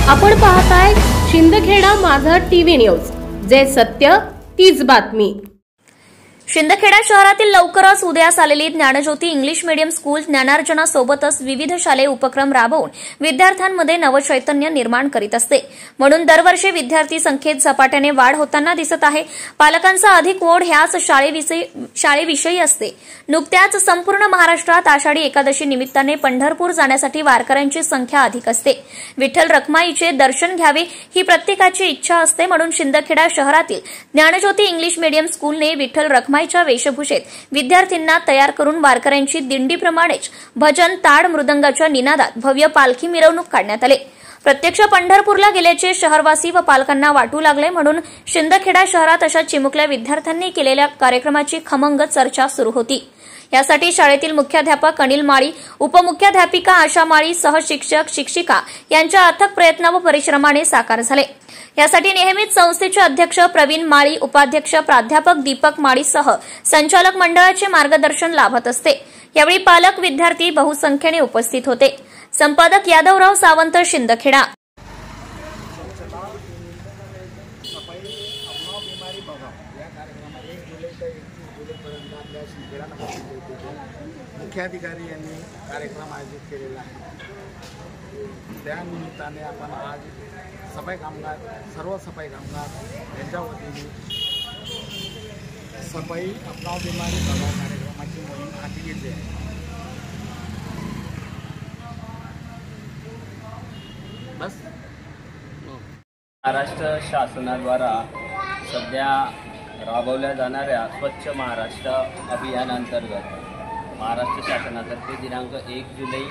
आपण पाहताय शिंदखेडा माझा टीव्ही न्यूज, जे सत्य तीच बातमी। शिंदखेडा शहरातील लवकरच उदयास आलेली ज्ञानज्योती इंग्लिश मीडियम स्कूल ज्ञानार्जनासोबतच विविध शालेय उपक्रम राबवून विद्यार्थ्यांमध्ये नवचैतन्य निर्माण करीत असते। म्हणून दरवर्षी विद्यार्थी संख्येत झपाट्याने वाढ होताना दिसत आहे। पालकांचा अधिक ओढ ह्याच शाळेविषयी असते। नुकत्याच संपूर्ण महाराष्ट्रात आषाढी एकादशी निमित्ताने पंढरपूर जाण्यासाठी वारकऱ्यांची संख्या अधिक असते। विठ्ठल रखमाईचे दर्शन घ्यावे ही प्रत्येकाची इच्छा असते। म्हणून शिंदखेडा शहरातील ज्ञानज्योती इंग्लिश मीडियम स्कूलने विठ्ठल रखमाईच्या वेशभूषेत विद्यार्थ्यांना तयार करून वारकऱ्यांची दिंडीप्रमाणेच भजन ताड मृदंगाच्या निनादात भव्य पालखी मिरवणूक काढण्यात आली। प्रत्यक्ष पंढरपूरला गेल्याचे शहरवासी व पालकांना वाटू लागले। म्हणून शिंदखेडा शहरात अशा चिमुकल्या विद्यार्थ्यांनी केलेल्या कार्यक्रमाची खमंग चर्चा सुरू होती। यासाठी शाळेतील मुख्याध्यापक अनिल माळी, उपमुख्याध्यापिका आशा माळी, सहशिक्षक शिक्षिका यांच्या अथक प्रयत्न व परिश्रमाने साकार झाले। यासाठी नेहमीच संस्थेचे अध्यक्ष प्रवीण माळी, उपाध्यक्ष प्राध्यापक दीपक माळीसह संचालक मंडळाचे मार्गदर्शन लाभत असते। यावेळी पालक विद्यार्थी बहुसंख्येने उपस्थित होते। संपादक यादवराव सावंत, शिंदखेडा। मुख्याधिकारी यांनी कार्यक्रम आयोजित केलेला आहे। त्या निमित्ताने आपण आज सर्व सफाई कामगार यांच्या वतीने सफाई अपनाव बीमारी भगाव कार्यक्रमाची मोहीम हाती घेतली आहे। बस महाराष्ट्र शासनाद्वारा सध्या राबवल्या जाणाऱ्या स्वच्छ महाराष्ट्र अभियानांतर्गत महाराष्ट्र शासनातर्फे दिनांक 1 जुलै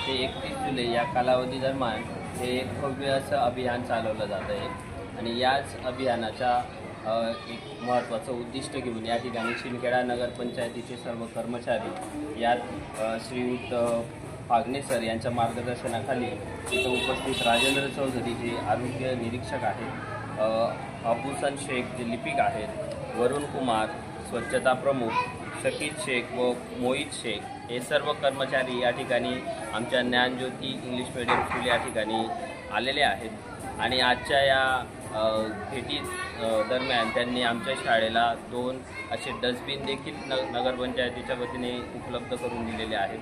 ते 31 जुलै या कालावधी दरम्यान हे एक भव्य असं अभियान चालवलं जात आहे। आणि याच अभियानाचा एक महत्त्वाचं उद्दिष्ट घेऊन या ठिकाणी शिंदखेडा नगरपंचायतीचे सर्व कर्मचारी यात श्रीयुत फागणे सर यांच्या मार्गदर्शनाखाली इथं उपस्थित राजेंद्र चौधरी जे आरोग्य निरीक्षक आहेत, अबुसन शेख जे लिपिक आहेत, वरुण कुमार स्वच्छता प्रमुख, शकील शेख व मोहित शेख हे सर्व कर्मचारी या ठिकाणी आमच्या ज्ञानज्योती इंग्लिश मीडियम स्कूल या ठिकाणी आलेले आहेत। आणि आजच्या या भेटी दरम्यान त्यांनी आमच्या शाळेला 2 असे डस्टबिन देखील नगरपंचायतीच्या वतीने उपलब्ध करून दिलेले आहेत।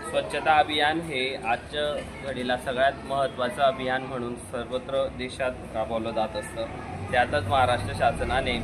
स्वच्छता अभियान हे आजच्या घडीला सगळ्यात महत्त्वाचं अभियान म्हणून सर्वत्र देशात राबवलं जात असतं। त्यातच महाराष्ट्र शासनाने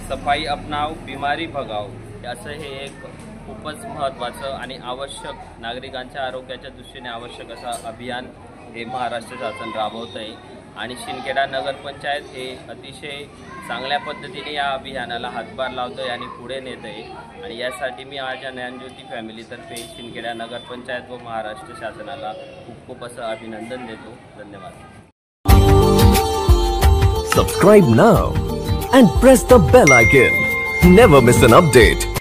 सफाई अपनाव बीमारी भगाव असं हे एक खूपच महत्त्वाचं आणि आवश्यक नागरिकांच्या आरोग्याच्या दृष्टीने आवश्यक असं अभियान हे महाराष्ट्र शासन राबवत आहे। आणि शिंदखेडा नगरपंचायत हे अतिशय चांगल्या पद्धतीने या अभियानाला हातभार लावत आहे आणि पुढे नेत आहे। आणि यासाठी मी माझ्या ज्ञानज्योती फॅमिलीतर्फे शिंदखेडा नगरपंचायत व महाराष्ट्र शासनाला खूप खूप असं अभिनंदन देतो। धन्यवाद। Subscribe now and press the bell icon. Never miss an update.